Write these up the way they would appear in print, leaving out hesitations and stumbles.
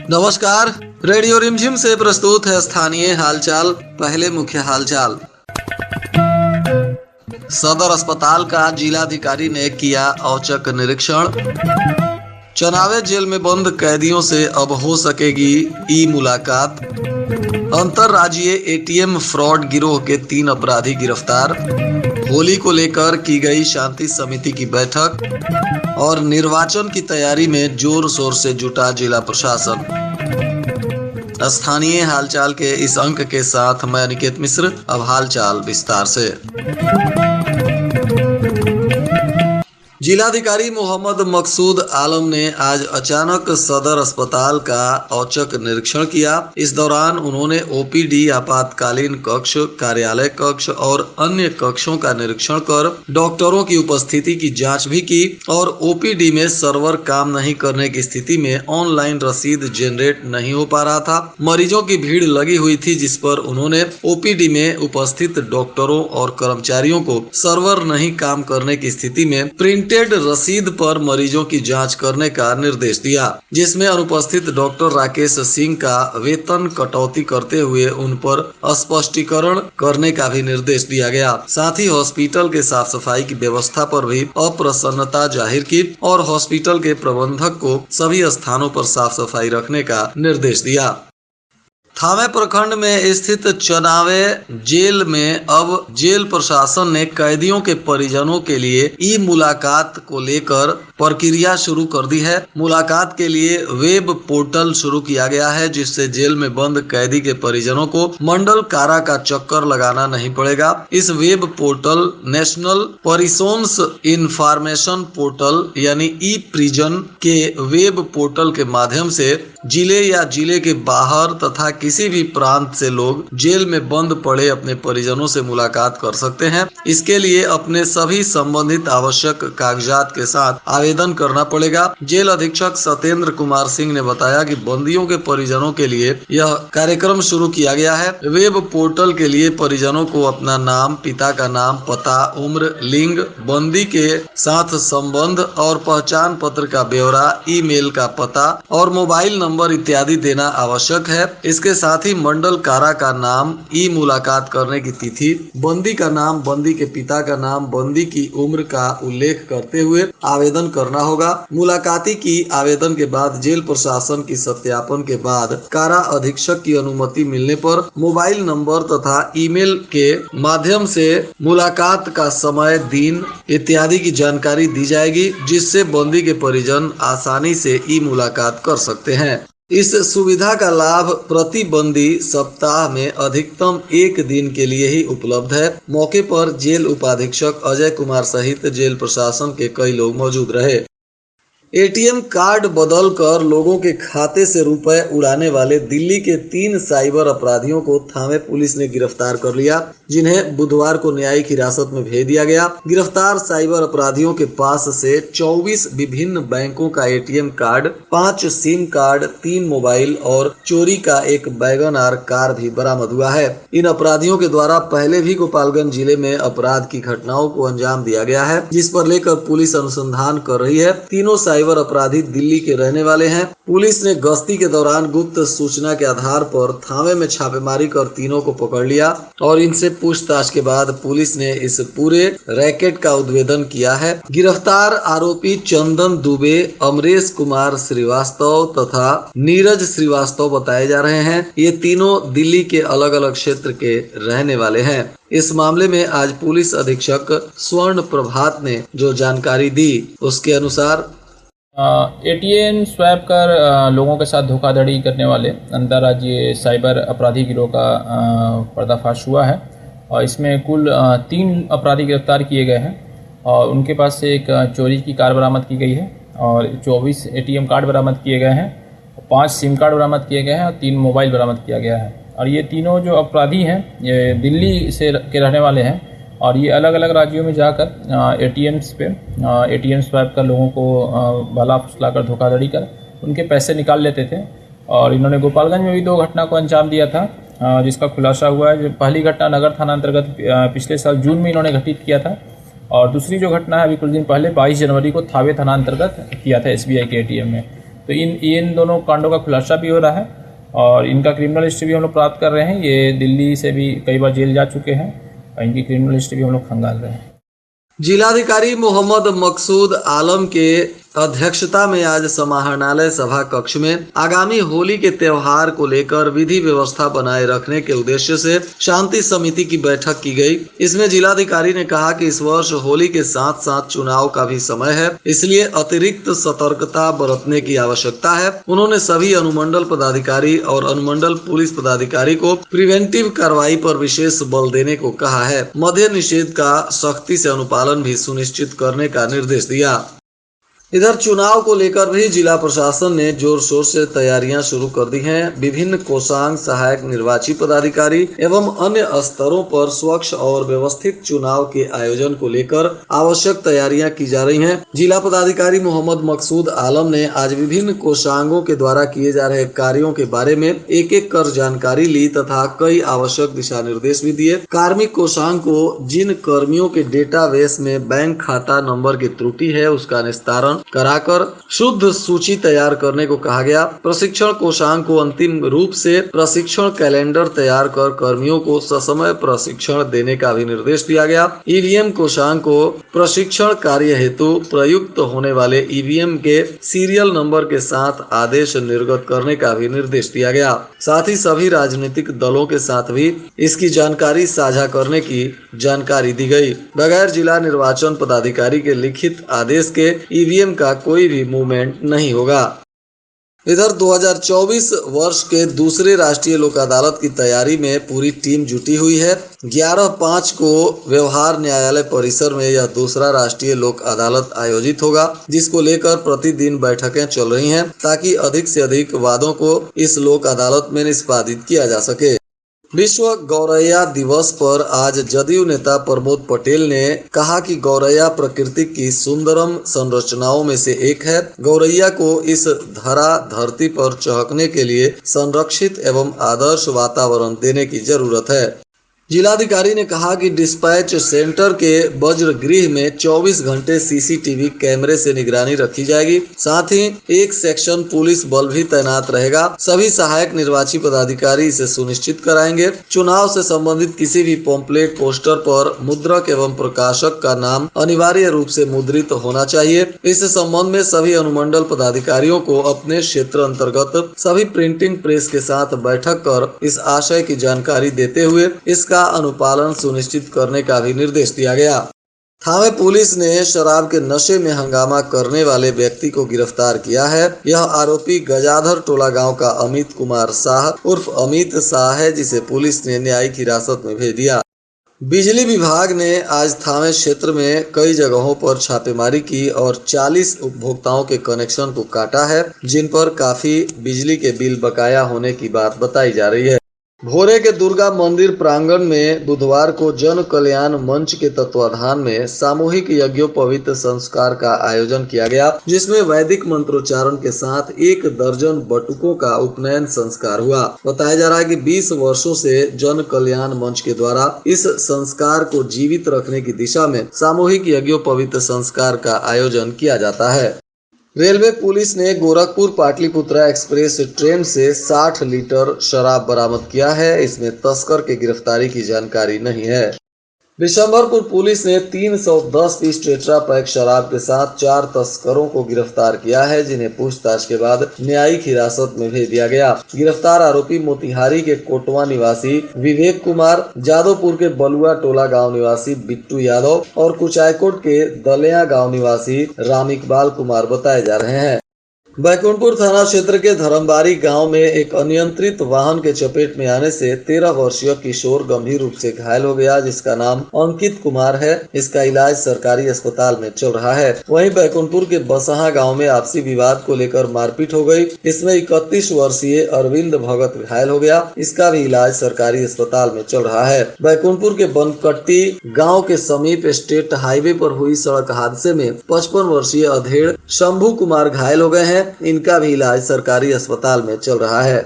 नमस्कार, रेडियो रिमझिम से प्रस्तुत है स्थानीय हालचाल। पहले मुख्य हालचाल। सदर अस्पताल का जिलाधिकारी ने किया औचक निरीक्षण। चनावे जेल में बंद कैदियों से अब हो सकेगी ई मुलाकात। अंतरराज्यीय एटीएम फ्रॉड गिरोह के 3 अपराधी गिरफ्तार। होली को लेकर की गई शांति समिति की बैठक और निर्वाचन की तैयारी में जोर शोर से जुटा जिला प्रशासन। स्थानीय हालचाल के इस अंक के साथ मैं अनिकेत मिश्र। अब हालचाल विस्तार से। जिलाधिकारी मोहम्मद मकसूद आलम ने आज अचानक सदर अस्पताल का औचक निरीक्षण किया। इस दौरान उन्होंने ओपीडी, आपातकालीन कक्ष, कार्यालय कक्ष और अन्य कक्षों का निरीक्षण कर डॉक्टरों की उपस्थिति की जांच भी की और ओपीडी में सर्वर काम नहीं करने की स्थिति में ऑनलाइन रसीद जनरेट नहीं हो पा रहा था। मरीजों की भीड़ लगी हुई थी, जिस पर उन्होंने ओपीडी में उपस्थित डॉक्टरों और कर्मचारियों को सर्वर नहीं काम करने की स्थिति में प्रिंटेड रसीद पर मरीजों की जांच करने का निर्देश दिया, जिसमें अनुपस्थित डॉक्टर राकेश सिंह का वेतन कटौती करते हुए उन पर स्पष्टीकरण करने का भी निर्देश दिया गया। साथ ही हॉस्पिटल के साफ सफाई की व्यवस्था पर भी अप्रसन्नता जाहिर की और हॉस्पिटल के प्रबंधक को सभी स्थानों पर साफ सफाई रखने का निर्देश दिया। थावे प्रखंड में स्थित चनावे जेल में अब जेल प्रशासन ने कैदियों के परिजनों के लिए ई मुलाकात को लेकर प्रक्रिया शुरू कर दी है। मुलाकात के लिए वेब पोर्टल शुरू किया गया है, जिससे जेल में बंद कैदी के परिजनों को मंडल कारा का चक्कर लगाना नहीं पड़ेगा। इस web portal national prisons information portal यानी ई प्रिजन के वेब पोर्टल के माध्यम से जिले या जिले के बाहर तथा किसी भी प्रांत से लोग जेल में बंद पड़े अपने परिजनों से मुलाकात कर सकते हैं। इसके लिए अपने सभी संबंधित आवश्यक कागजात के साथ आवेदन करना पड़ेगा। जेल अधीक्षक सत्येंद्र कुमार सिंह ने बताया कि बंदियों के परिजनों के लिए यह कार्यक्रम शुरू किया गया है। वेब पोर्टल के लिए परिजनों को अपना नाम, पिता का नाम, पता, उम्र, लिंग, बंदी के साथ संबंध और पहचान पत्र का ब्यौरा, ईमेल का पता और मोबाइल नंबर इत्यादि देना आवश्यक है। इसके साथ ही मंडल कारा का नाम, ई मुलाकात करने की तिथि, बंदी का नाम, बंदी के पिता का नाम, बंदी की उम्र का उल्लेख करते हुए आवेदन करना होगा। मुलाकाती की आवेदन के बाद जेल प्रशासन की सत्यापन के बाद कारा अधीक्षक की अनुमति मिलने पर मोबाइल नंबर तथा ईमेल के माध्यम से मुलाकात का समय, दिन इत्यादि की जानकारी दी जाएगी, जिससे बंदी के परिजन आसानी से ई मुलाकात कर सकते हैं। इस सुविधा का लाभ प्रति बंदी सप्ताह में अधिकतम 1 दिन के लिए ही उपलब्ध है। मौके पर जेल उपाधीक्षक अजय कुमार सहित जेल प्रशासन के कई लोग मौजूद रहे। एटीएम कार्ड बदलकर लोगों के खाते से रुपए उड़ाने वाले दिल्ली के 3 साइबर अपराधियों को थावे पुलिस ने गिरफ्तार कर लिया, जिन्हें बुधवार को न्यायिक हिरासत में भेज दिया गया। गिरफ्तार साइबर अपराधियों के पास से 24 विभिन्न बैंकों का ATM card, 5 SIM card, 3 mobile और चोरी का एक वैगन आर कार भी बरामद हुआ है। इन अपराधियों के द्वारा पहले भी गोपालगंज जिले में अपराध की घटनाओं को अंजाम दिया गया है, जिस पर लेकर पुलिस अनुसंधान कर रही है। तीनों साइबर अपराधी दिल्ली के रहने वाले हैं। पुलिस ने गश्ती के दौरान गुप्त सूचना के आधार पर थावे में छापेमारी कर तीनों को पकड़ लिया और इनसे पूछताछ के बाद पुलिस ने इस पूरे रैकेट का उद्भेदन किया है। गिरफ्तार आरोपी चंदन दुबे, अमरेश कुमार श्रीवास्तव तथा नीरज श्रीवास्तव बताए जा रहे हैं। ये तीनों दिल्ली के अलग अलग क्षेत्र के रहने वाले हैं। इस मामले में आज पुलिस अधीक्षक स्वर्ण प्रभात ने जो जानकारी दी, उसके अनुसार एटीएम स्वैप कर लोगों के साथ धोखाधड़ी करने वाले अंतर्राज्यीय साइबर अपराधी गिरोह का पर्दाफाश हुआ है और इसमें कुल 3 अपराधी गिरफ्तार किए गए हैं और उनके पास से एक चोरी की कार बरामद की गई है और 24 एटीएम कार्ड बरामद किए गए हैं, 5 सिम कार्ड बरामद किए गए हैं और 3 मोबाइल बरामद किया गया है। और ये तीनों जो अपराधी हैं ये दिल्ली से के रहने वाले हैं और ये अलग अलग राज्यों में जाकर एटीएम्स पे एटीएम स्वैप कर लोगों को भला फुसला कर धोखाधड़ी कर उनके पैसे निकाल लेते थे। और इन्होंने गोपालगंज में भी 2 घटना को अंजाम दिया था, जिसका खुलासा हुआ है। जो पहली घटना नगर थाना अंतर्गत पिछले साल जून में इन्होंने घटित किया था और दूसरी जो घटना है अभी कुछ दिन पहले 22 जनवरी को थावे थाना अंतर्गत किया था SBI के ATM में। तो इन दोनों कांडों का खुलासा भी हो रहा है और इनका क्रिमिनल हिस्ट्री भी हम लोग प्राप्त कर रहे हैं। ये दिल्ली से भी कई बार जेल जा चुके हैं और इनकी क्रिमिनल हिस्ट्री भी हम लोग खंगाल रहे हैं। जिलाधिकारी मोहम्मद मकसूद आलम के अध्यक्षता में आज समाहरणालय सभा कक्ष में आगामी होली के त्योहार को लेकर विधि व्यवस्था बनाए रखने के उद्देश्य से शांति समिति की बैठक की गई। इसमें जिलाधिकारी ने कहा कि इस वर्ष होली के साथ साथ चुनाव का भी समय है, इसलिए अतिरिक्त सतर्कता बरतने की आवश्यकता है। उन्होंने सभी अनुमंडल पदाधिकारी और अनुमंडल पुलिस पदाधिकारी को प्रिवेंटिव कार्रवाई पर विशेष बल देने को कहा है। मद्य निषेध का सख्ती से अनुपालन भी सुनिश्चित करने का निर्देश दिया। इधर चुनाव को लेकर भी जिला प्रशासन ने जोर शोर से तैयारियां शुरू कर दी हैं। विभिन्न कोषांग, सहायक निर्वाची पदाधिकारी एवं अन्य स्तरों पर स्वच्छ और व्यवस्थित चुनाव के आयोजन को लेकर आवश्यक तैयारियां की जा रही हैं। जिला पदाधिकारी मोहम्मद मकसूद आलम ने आज विभिन्न कोषांगों के द्वारा किए जा रहे कार्यों के बारे में एक एक कर जानकारी ली तथा कई आवश्यक दिशा निर्देश भी दिए। कार्मिक कोषांग को जिन कर्मियों के डेटाबेस में बैंक खाता नंबर की त्रुटि है उसका निस्तारण कराकर शुद्ध सूची तैयार करने को कहा गया। प्रशिक्षण कोषांग को अंतिम रूप से प्रशिक्षण कैलेंडर तैयार कर कर्मियों को ससमय प्रशिक्षण देने का भी निर्देश दिया गया। EVM कोषांग को प्रशिक्षण कार्य हेतु प्रयुक्त होने वाले EVM के सीरियल नंबर के साथ आदेश निर्गत करने का भी निर्देश दिया गया। साथ ही सभी राजनीतिक दलों के साथ भी इसकी जानकारी साझा करने की जानकारी दी गई। बगैर जिला निर्वाचन पदाधिकारी के लिखित आदेश के EVM का कोई भी मूवमेंट नहीं होगा। इधर 2024 वर्ष के दूसरे राष्ट्रीय लोक अदालत की तैयारी में पूरी टीम जुटी हुई है। 11/5 को व्यवहार न्यायालय परिसर में यह दूसरा राष्ट्रीय लोक अदालत आयोजित होगा, जिसको लेकर प्रतिदिन बैठकें चल रही हैं ताकि अधिक से अधिक वादों को इस लोक अदालत में निष्पादित किया जा सके। विश्व गौरैया दिवस पर आज जदयू नेता प्रमोद पटेल ने कहा कि गौरैया प्रकृति की सुंदरम संरचनाओं में से एक है। गौरैया को इस धरती पर चहकने के लिए संरक्षित एवं आदर्श वातावरण देने की जरूरत है। जिलाधिकारी ने कहा कि डिस्पैच सेंटर के वज्रगृह में 24 घंटे CCTV कैमरे से निगरानी रखी जाएगी। साथ ही एक सेक्शन पुलिस बल भी तैनात रहेगा। सभी सहायक निर्वाची पदाधिकारी इसे सुनिश्चित कराएंगे। चुनाव से संबंधित किसी भी पॉम्पलेट, पोस्टर पर मुद्रक एवं प्रकाशक का नाम अनिवार्य रूप से मुद्रित होना चाहिए। इस संबंध में सभी अनुमंडल पदाधिकारियों को अपने क्षेत्र अंतर्गत सभी प्रिंटिंग प्रेस के साथ बैठक कर इस आशय की जानकारी देते हुए इसका अनुपालन सुनिश्चित करने का भी निर्देश दिया गया। थावे पुलिस ने शराब के नशे में हंगामा करने वाले व्यक्ति को गिरफ्तार किया है। यह आरोपी गजाधर टोला गांव का अमित कुमार शाह उर्फ अमित शाह है, जिसे पुलिस ने न्यायिक हिरासत में भेज दिया। बिजली विभाग ने आज थावे क्षेत्र में कई जगहों पर छापेमारी की और 40 उपभोक्ताओं के कनेक्शन को काटा है, जिन पर काफी बिजली के बिल बकाया होने की बात बताई जा रही है। भोरे के दुर्गा मंदिर प्रांगण में बुधवार को जन कल्याण मंच के तत्वाधान में सामूहिक यज्ञोपवीत संस्कार का आयोजन किया गया, जिसमें वैदिक मंत्रोच्चारण के साथ 1 दर्जन बटुकों का उपनयन संस्कार हुआ। बताया जा रहा है कि 20 वर्षों से जन कल्याण मंच के द्वारा इस संस्कार को जीवित रखने की दिशा में सामूहिक यज्ञोपवीत संस्कार का आयोजन किया जाता है। रेलवे पुलिस ने गोरखपुर पाटलिपुत्रा एक्सप्रेस ट्रेन से 60 लीटर शराब बरामद किया है। इसमें तस्कर के गिरफ्तारी की जानकारी नहीं है। बिशंबरपुर पुलिस ने 310 पीस टेट्रा पैक शराब के साथ 4 तस्करों को गिरफ्तार किया है, जिन्हें पूछताछ के बाद न्यायिक हिरासत में भेज दिया गया। गिरफ्तार आरोपी मोतिहारी के कोटवा निवासी विवेक कुमार, जादवपुर के बलुआ टोला गांव निवासी बिट्टू यादव और कुचायकोट के दलिया गांव निवासी राम इकबाल कुमार बताए जा रहे हैं। बैकुंठपुर थाना क्षेत्र के धर्मबारी गांव में एक अनियंत्रित वाहन के चपेट में आने से 13 वर्षीय किशोर गंभीर रूप से घायल हो गया, जिसका नाम अंकित कुमार है। इसका इलाज सरकारी अस्पताल में चल रहा है। वहीं बैकुंठपुर के बसहा गांव में आपसी विवाद को लेकर मारपीट हो गई। इसमें 31 वर्षीय अरविंद भगत घायल हो गया। इसका भी इलाज सरकारी अस्पताल में चल रहा है। बैकुंठपुर के बनकट्टी गाँव के समीप स्टेट हाईवे पर हुई सड़क हादसे में 55 वर्षीय अधेड़ शंभू कुमार घायल हो गए हैं। इनका भी इलाज सरकारी अस्पताल में चल रहा है।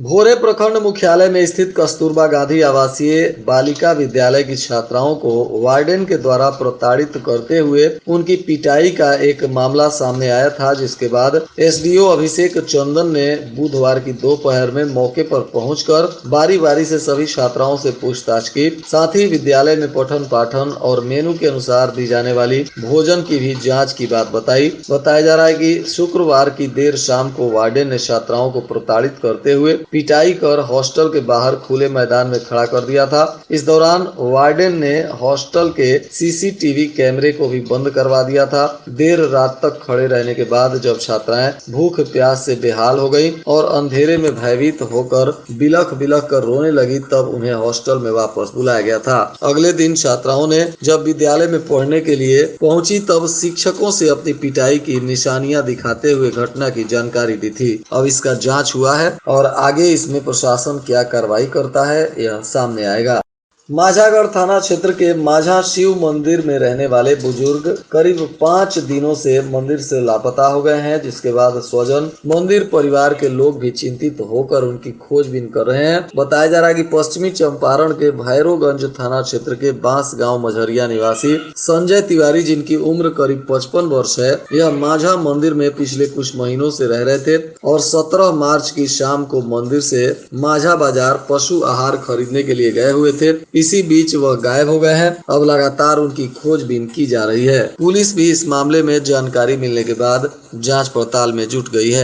भोरे प्रखंड मुख्यालय में स्थित कस्तूरबा गांधी आवासीय बालिका विद्यालय की छात्राओं को वार्डन के द्वारा प्रताड़ित करते हुए उनकी पिटाई का एक मामला सामने आया था, जिसके बाद एसडीओ अभिषेक चंदन ने बुधवार की दोपहर में मौके पर पहुंचकर बारी बारी से सभी छात्राओं से पूछताछ की। साथ ही विद्यालय में पठन पाठन और मेनू के अनुसार दी जाने वाली भोजन की भी जाँच की बात बताई। बताया जा रहा है कि शुक्रवार की देर शाम को वार्डन ने छात्राओं को प्रताड़ित करते हुए पिटाई कर हॉस्टल के बाहर खुले मैदान में खड़ा कर दिया था। इस दौरान वार्डन ने हॉस्टल के सीसीटीवी कैमरे को भी बंद करवा दिया था। देर रात तक खड़े रहने के बाद जब छात्राएं भूख प्यास से बेहाल हो गई और अंधेरे में भयभीत होकर बिलख बिलख कर रोने लगी, तब उन्हें हॉस्टल में वापस बुलाया गया था। अगले दिन छात्राओं ने जब विद्यालय में पढ़ने के लिए पहुंची तब शिक्षकों से अपनी पिटाई की निशानियां दिखाते हुए घटना की जानकारी दी थी। अब इसका जांच हुआ है और आगे इसमें प्रशासन क्या कार्रवाई करता है यह सामने आएगा। माझागढ़ थाना क्षेत्र के माझा शिव मंदिर में रहने वाले बुजुर्ग करीब 5 दिनों से मंदिर से लापता हो गए हैं, जिसके बाद स्वजन मंदिर परिवार के लोग भी चिंतित होकर उनकी खोजबीन कर रहे हैं। बताया जा रहा है कि पश्चिमी चंपारण के भैरोगंज थाना क्षेत्र के बांस गांव मझरिया निवासी संजय तिवारी, जिनकी उम्र करीब 55 वर्ष है, यह माझा मंदिर में पिछले कुछ महीनों से रह रहे थे और 17 मार्च की शाम को मंदिर से माझा बाजार पशु आहार खरीदने के लिए गए हुए थे। इसी बीच वह गायब हो गए हैं। अब लगातार उनकी खोजबीन की जा रही है। पुलिस भी इस मामले में जानकारी मिलने के बाद जांच पड़ताल में जुट गई है।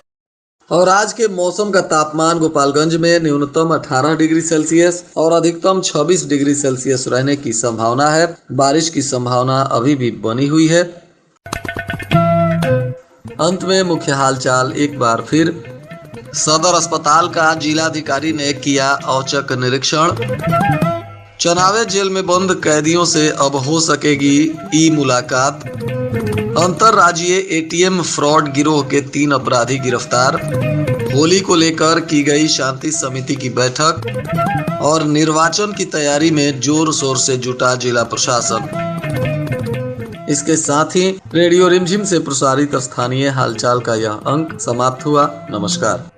और आज के मौसम का तापमान गोपालगंज में न्यूनतम 18 डिग्री सेल्सियस और अधिकतम 26 डिग्री सेल्सियस रहने की संभावना है। बारिश की संभावना अभी भी बनी हुई है। अंत में मुख्य हालचाल एक बार फिर। सदर अस्पताल का जिलाधिकारी ने किया औचक निरीक्षण। चनावे जेल में बंद कैदियों से अब हो सकेगी ई मुलाकात। अंतरराज्यीय एटीएम फ्रॉड गिरोह के 3 अपराधी गिरफ्तार। होली को लेकर की गई शांति समिति की बैठक और निर्वाचन की तैयारी में जोर शोर से जुटा जिला प्रशासन। इसके साथ ही रेडियो रिमझिम से प्रसारित स्थानीय हालचाल का यह अंक समाप्त हुआ। नमस्कार।